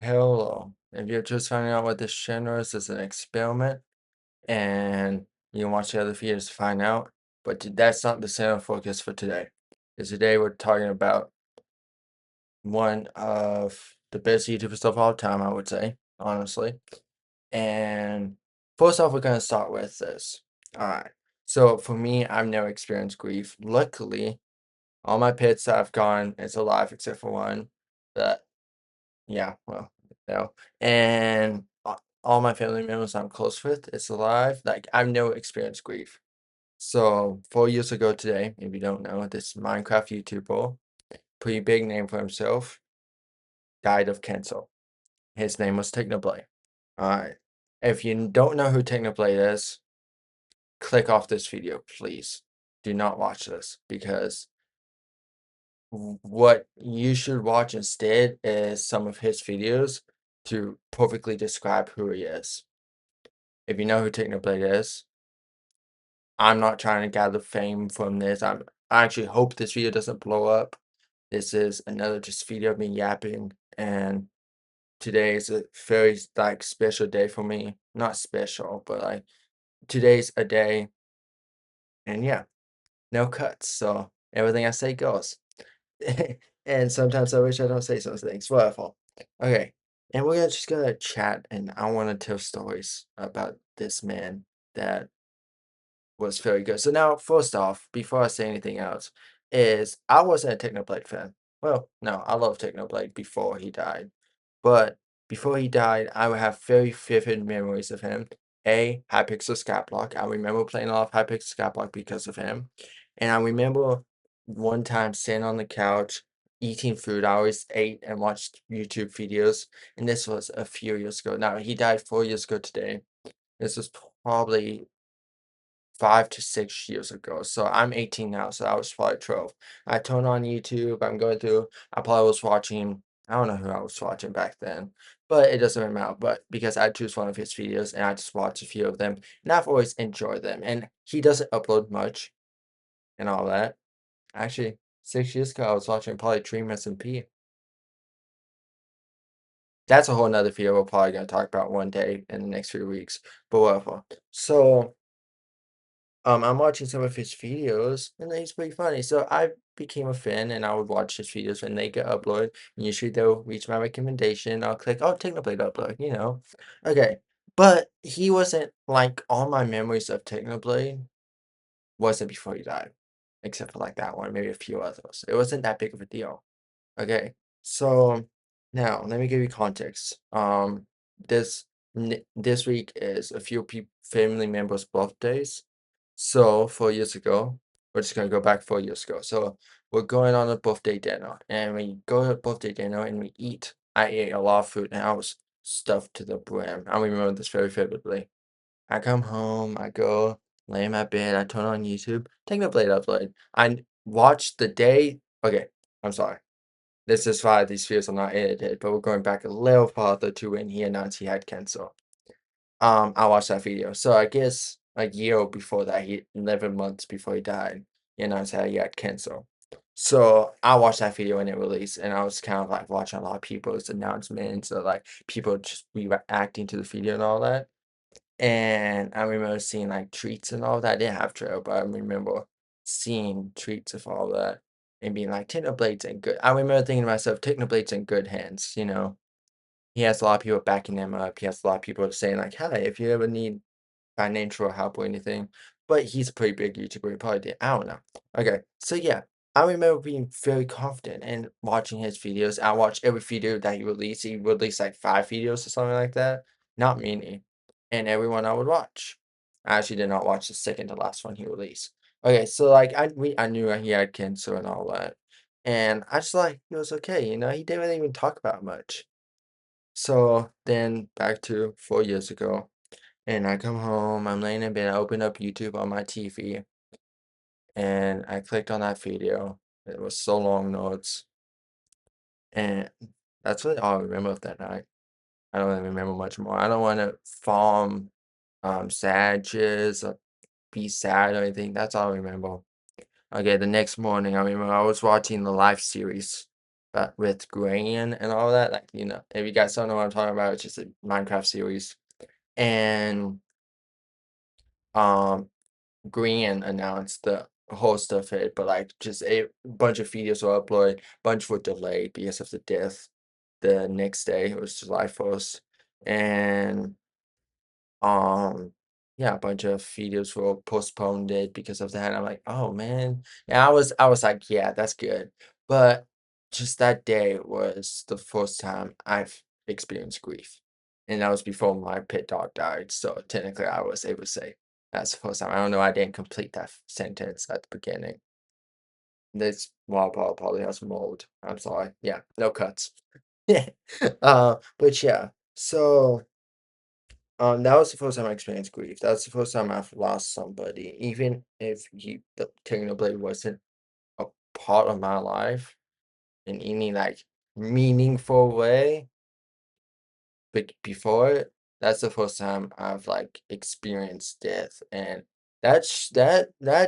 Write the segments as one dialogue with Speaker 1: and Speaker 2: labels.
Speaker 1: Hello. If you're just finding out what this channel is, it's an experiment, and you can watch the other videos to find out. But that's not the center focus for today. Because today we're talking about one of the best YouTubers of all time, I would say, honestly. And first off, we're gonna start with this. All right. So for me, I've never experienced grief. Luckily, all my pets that I've gone is alive except for one. But yeah, well, no. And all my family members I'm close with is alive. Like, I've never experienced grief. So 4 years ago today, if you don't know, this Minecraft YouTuber, pretty big name for himself, died of cancer. His name was Technoblade. Alright. If you don't know who Technoblade is, click off this video, please. Do not watch this because what you should watch instead is some of his videos to perfectly describe who he is. If you know who Technoblade is, I'm not trying to gather fame from this. I actually hope this video doesn't blow up. This is another just video of me yapping, and today is a very like special day for me. Not special, but like today's a day, and yeah, no cuts, so everything I say goes. And sometimes I wish I don't say some things. Whatever. Okay, and just gonna chat, and I want to tell stories about this man that was very good. So now, first off, before I say anything else, is I wasn't a Technoblade fan. Well, no, I love Technoblade before he died. But before he died, I would have very vivid memories of him. Hypixel Skyblock. I remember playing a lot of Hypixel Skyblock because of him. And I remember one time sitting on the couch, eating food. I always ate and watched YouTube videos. And this was a few years ago. Now, he died 4 years ago today. This was probably 5 to 6 years ago. So I'm 18 now, so I was probably 12. I turned on YouTube, I'm going through, I probably was watching, I don't know who I was watching back then, but it doesn't really matter. But because I choose one of his videos and I just watch a few of them, and I've always enjoyed them. And he doesn't upload much and all that. Actually, 6 years ago, I was watching probably Dream SMP. That's a whole nother video we're probably going to talk about one day in the next few weeks, but whatever. So, I'm watching some of his videos, and he's pretty funny. So I became a fan, and I would watch his videos when they get uploaded. And usually they'll reach my recommendation. I'll click, oh, Technoblade upload, you know. Okay, but he wasn't like all my memories of Technoblade wasn't before he died, except for like that one, maybe a few others. It wasn't that big of a deal. Okay, so now let me give you context. This this week is a few family members' birthdays. So 4 years ago, we're just gonna go back 4 years ago. So we're going on a birthday dinner, and we go to a birthday dinner and we eat. I ate a lot of food, and I was stuffed to the brim. I remember this very vividly. I come home, I go lay in my bed, I turn on YouTube, Technoblade upload. I watched the day. Okay, I'm sorry. This is why these videos are not edited, but we're going back a little farther to when he announced he had cancer. I watched that video. So I guess a year before that, 11 months before he died, he announced that he had cancer. So I watched that video when it released, and I was kind of like watching a lot of people's announcements or like people just reacting to the video and all that. And I remember seeing like treats and all that. I didn't have trail, but I remember seeing treats of all that and being like, Technoblade's in good. I remember thinking to myself, Technoblade's in good hands, you know. He has a lot of people backing him up. He has a lot of people saying like, "Hi, if you ever need financial help or anything." But he's a pretty big YouTuber. He probably did. I don't know. Okay, so yeah, I remember being very confident and watching his videos. I watched every video that he released. He released like 5 videos or something like that. Not many, and everyone I would watch. I actually did not watch the second to last one he released. Okay, so like I knew he had cancer and all that, and I just like he was okay. You know, he didn't really even talk about much. So then back to 4 years ago, and I come home, I'm laying in bed, I open up YouTube on my TV, and I clicked on that video. It was so long notes, and that's really all I remember of that night. I don't really remember much more. I don't want to farm sadges or be sad or anything. That's all I remember. Okay, the next morning, I remember I was watching the live series with grain and all that, like, if you guys don't know what I'm talking about, it's just a Minecraft series. And um Green announced the host of it, but like just a bunch of videos were uploaded, bunch were delayed because of the death the next day. It was July 1st. And um yeah, a bunch of videos were postponed it because of that. I'm like, oh man. And I was like, yeah, that's good. But just that day was the first time I've experienced grief. And that was before my pet dog died. So technically I was able to say that's the first time. I don't know, I didn't complete that sentence at the beginning. This wild ball probably has mold. I'm sorry. Yeah, no cuts. But yeah. So that was the first time I experienced grief. That's the first time I've lost somebody, even if the Technoblade wasn't a part of my life in any like meaningful way. But before it, that's the first time I've like experienced death, and that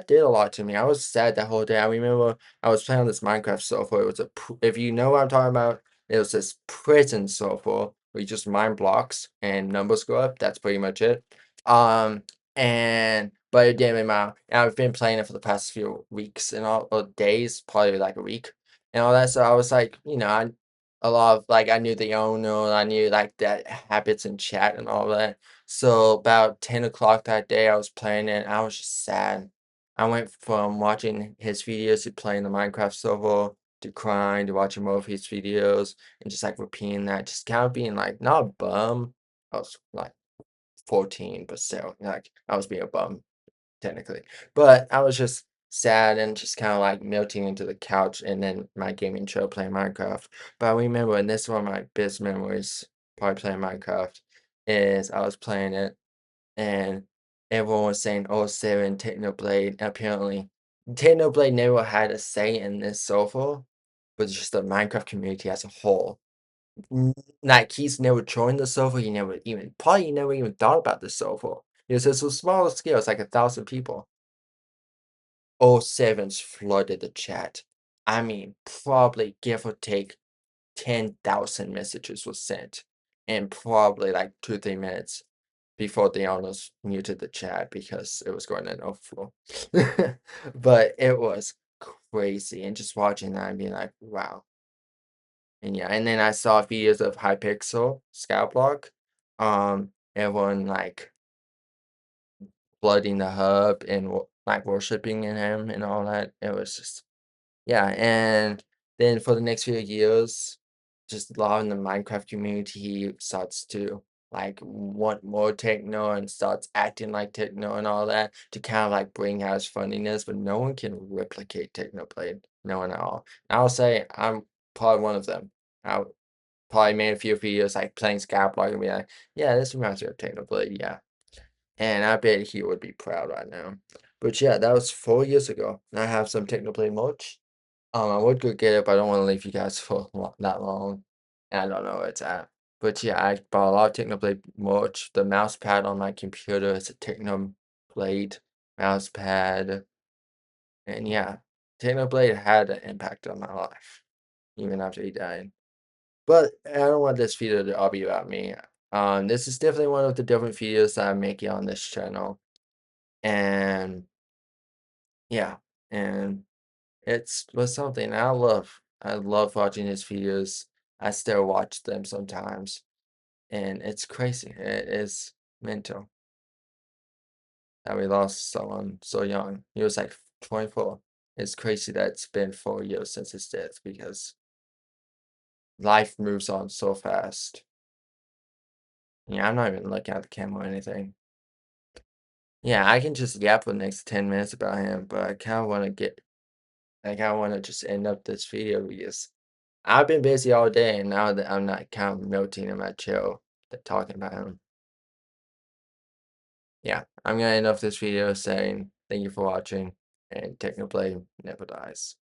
Speaker 1: did a lot to me. I was sad that whole day. I remember I was playing on this Minecraft server. It was if you know what I'm talking about, it was this prison server where you just mine blocks and numbers go up. That's pretty much it. Um, and but it didn't matter. And I've been playing it for the past few weeks and all or days, probably like a week and all that. So I was like, I a lot of like I knew the owner, I knew like that habits in chat and all that. So about 10 o'clock that day I was playing it, I was just sad. I went from watching his videos to playing the Minecraft server to crying to watching more of his videos and just like repeating that, just kind of being like not a bum. I was like 14, but still like I was being a bum technically. But I was just sad and just kind of like melting into the couch and then my gaming chair playing Minecraft. But I remember, and this is one of my best memories, probably playing Minecraft, is I was playing it and everyone was saying, oh, 07 Technoblade. Apparently, Technoblade never had a say in this server, but just the Minecraft community as a whole. Like he's never joined the server, he never even probably never even thought about the server. It's a smaller scale, it's like 1,000 people. Oh sevens flooded the chat. I mean, probably give or take 10,000 messages were sent in probably like 2, 3 minutes before the owners muted the chat because it was going to overflow. But it was crazy. And just watching that and being like, wow. And yeah, and then I saw videos of Hypixel, Skyblock, everyone like flooding the hub and like worshiping in him and all that. It was just yeah, and then for the next few years, just loving the Minecraft community, he starts to like want more techno and starts acting like techno and all that to kind of like bring out his funniness, but no one can replicate Technoblade. No one at all. I'll say I'm probably one of them. I probably made a few videos like playing Skyblock and be like, yeah, this reminds me of Technoblade, yeah. And I bet he would be proud right now. But yeah, that was 4 years ago. I have some Technoblade merch. I would go get it, but I don't want to leave you guys for that long. And I don't know where it's at. But yeah, I bought a lot of Technoblade merch. The mouse pad on my computer is a Technoblade mouse pad. And yeah, Technoblade had an impact on my life, even after he died. But I don't want this video to all be about me. This is definitely one of the different videos that I'm making on this channel. And yeah, and it's was something I love. I love watching his videos. I still watch them sometimes, and it's crazy. It is mental that we lost someone so young. He was like 24. It's crazy that it's been 4 years since his death because life moves on so fast. Yeah, I'm not even looking at the camera or anything. Yeah, I can just yap for the next 10 minutes about him, but I kind of want to just end up this video because I've been busy all day, and now that I'm not kind of melting in my chair talking about him. Yeah, I'm gonna end off this video saying thank you for watching, and Technoblade never dies.